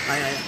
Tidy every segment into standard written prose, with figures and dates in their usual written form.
आया आया।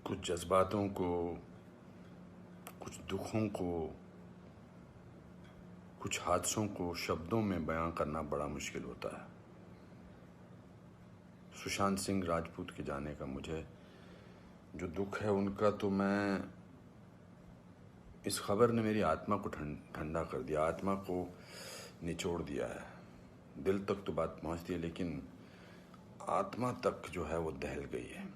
कुछ जज्बातों को, कुछ दुखों को, कुछ हादसों को शब्दों में बयां करना बड़ा मुश्किल होता है। सुशांत सिंह राजपूत के जाने का मुझे जो दुख है उनका, तो मैं इस खबर ने मेरी आत्मा को ठंडा कर दिया, आत्मा को निचोड़ दिया है। दिल तक तो बात पहुंचती है, लेकिन आत्मा तक जो है वो दहल गई है।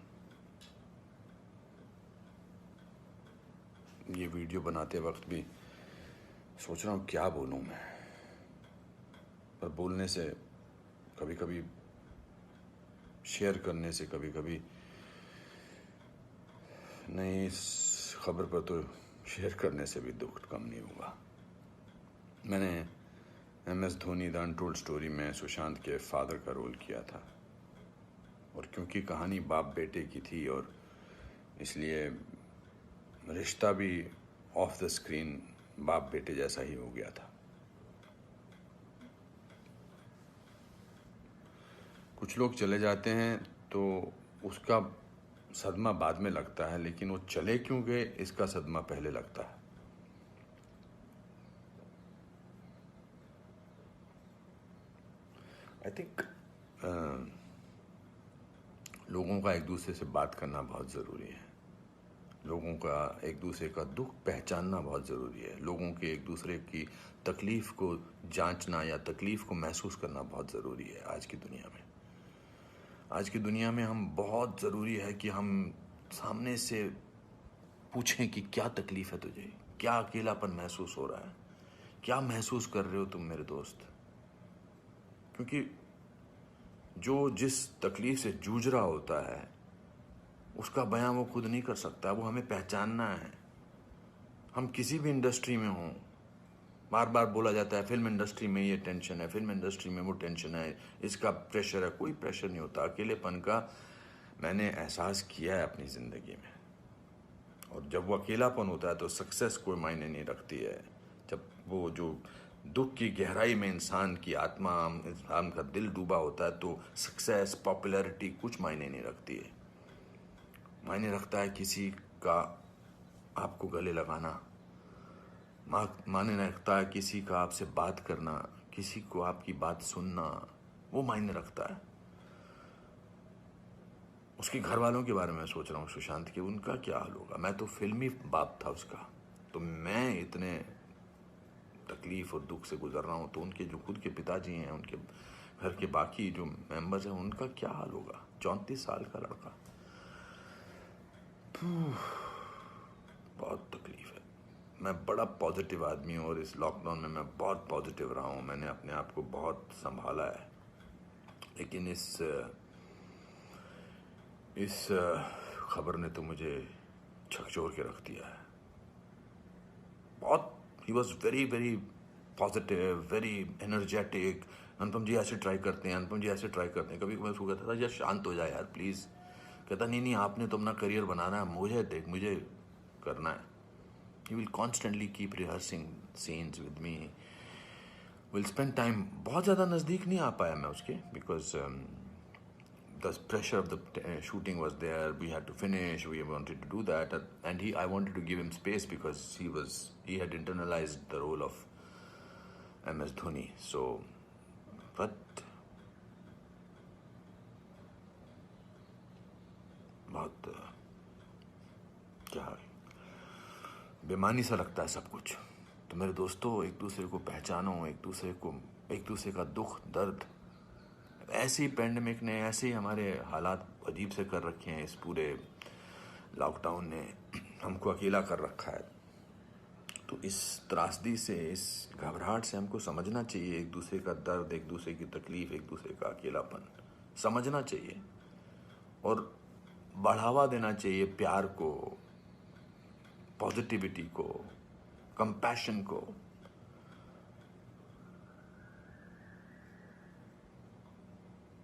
ये वीडियो बनाते वक्त भी सोच रहा हूँ क्या बोलूँ मैं, पर बोलने से कभी कभी, शेयर करने से कभी कभी नहीं, इस खबर पर तो शेयर करने से भी दुख कम नहीं होगा। मैंने MS Dhoni the untold story में सुशांत के फादर का रोल किया था, और क्योंकि कहानी बाप बेटे की थी और इसलिए रिश्ता भी ऑफ द स्क्रीन बाप बेटे जैसा ही हो गया था। कुछ लोग चले जाते हैं तो उसका सदमा बाद में लगता है, लेकिन वो चले क्यों गए इसका सदमा पहले लगता है। आई थिंक लोगों का एक दूसरे से बात करना बहुत ज़रूरी है। लोगों का एक दूसरे का दुख पहचानना बहुत ज़रूरी है। लोगों के एक दूसरे की तकलीफ़ को जांचना या तकलीफ़ को महसूस करना बहुत ज़रूरी है आज की दुनिया में। आज की दुनिया में हम बहुत ज़रूरी है कि हम सामने से पूछें कि क्या तकलीफ़ है तुझे, क्या अकेलापन महसूस हो रहा है, क्या महसूस कर रहे हो तुम मेरे दोस्त। क्योंकि जो जिस तकलीफ़ से जूझ रहा होता है उसका बयां वो खुद नहीं कर सकता, वो हमें पहचानना है। हम किसी भी इंडस्ट्री में हों, बार बार बोला जाता है फिल्म इंडस्ट्री में ये टेंशन है, फिल्म इंडस्ट्री में वो टेंशन है, इसका प्रेशर है। कोई प्रेशर नहीं होता। अकेलेपन का मैंने एहसास किया है अपनी ज़िंदगी में, और जब वो अकेलापन होता है तो सक्सेस कोई मायने नहीं रखती है। जब वो जो दुख की गहराई में इंसान की आत्मा, इंसान का दिल डूबा होता है, तो सक्सेस, पॉपुलैरिटी कुछ मायने नहीं रखती है। मायने रखता है किसी का आपको गले लगाना, मायने रखता है किसी का आपसे बात करना, किसी को आपकी बात सुनना, वो मायने रखता है। उसके घर वालों के बारे में सोच रहा हूँ सुशांत के, उनका क्या हाल होगा। मैं तो फिल्मी बाप था उसका, तो मैं इतने तकलीफ और दुख से गुजर रहा हूँ, तो उनके जो खुद के पिताजी हैं, उनके घर के बाकी जो मेंबर्स हैं, उनका क्या हाल होगा। 34 साल का लड़का, बहुत तकलीफ है। मैं बड़ा पॉजिटिव आदमी हूँ और इस लॉकडाउन में मैं बहुत पॉजिटिव रहा हूँ। मैंने अपने आप को बहुत संभाला है, लेकिन इस खबर ने तो मुझे झकझोर के रख दिया है। बहुत, ही was very very positive, very energetic. Anupam ji ऐसे ट्राई करते हैं, अनुपम जी ऐसे ट्राई करते हैं। कभी कभी उसको कहता था यार शांत हो जाए यार प्लीज़। कहता नहीं नहीं, आपने तो अपना करियर बनाना है, मुझे देख, मुझे करना है। He will constantly keep rehearsing scenes with me, will spend time. बहुत ज़्यादा नज़दीक नहीं आ पाया मैं उसके, because the pressure of the shooting was there. We had to finish. We wanted to do that, and I wanted to give him space because he had internalized the role of MS Dhoni. So, but बहुत क्या बेमानी सा लगता है सब कुछ। तो मेरे दोस्तों, एक दूसरे को पहचानो, एक दूसरे का दुख दर्द। ऐसी पेंडेमिक ने, ऐसे ही हमारे हालात अजीब से कर रखे हैं, इस पूरे लॉकडाउन ने हमको अकेला कर रखा है। तो इस त्रासदी से, इस घबराहट से हमको समझना चाहिए एक दूसरे का दर्द, एक दूसरे की तकलीफ, एक दूसरे का अकेलापन समझना चाहिए और बढ़ावा देना चाहिए प्यार को, पॉजिटिविटी को, कंपैशन को।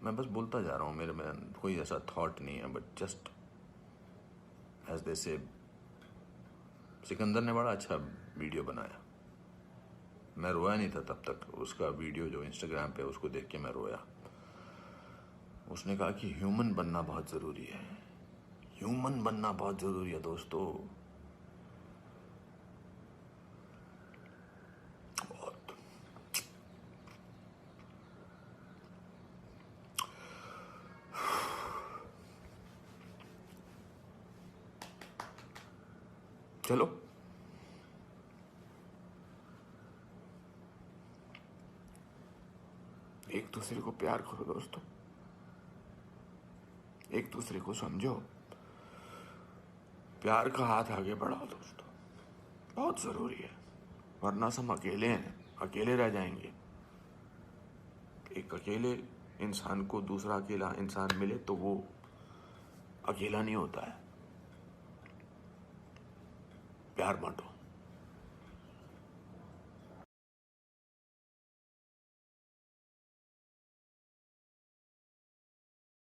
मैं बस बोलता जा रहा हूँ, मेरे में कोई ऐसा थॉट नहीं है, बट जस्ट एज दे से। सिकंदर ने बड़ा अच्छा वीडियो बनाया, मैं रोया नहीं था तब तक। उसका वीडियो जो इंस्टाग्राम पे, उसको देख के मैं रोया। उसने कहा कि ह्यूमन बनना बहुत ज़रूरी है, ह्यूमन बनना बहुत ज़रूरी है दोस्तों। बहुत। चलो, एक दूसरे को प्यार करो दोस्तों, एक दूसरे को समझो, प्यार का हाथ आगे बढ़ाओ दोस्तों, बहुत ज़रूरी है। वरना हम अकेले हैं, अकेले रह जाएंगे। एक अकेले इंसान को दूसरा अकेला इंसान मिले तो वो अकेला नहीं होता है। प्यार बांटो।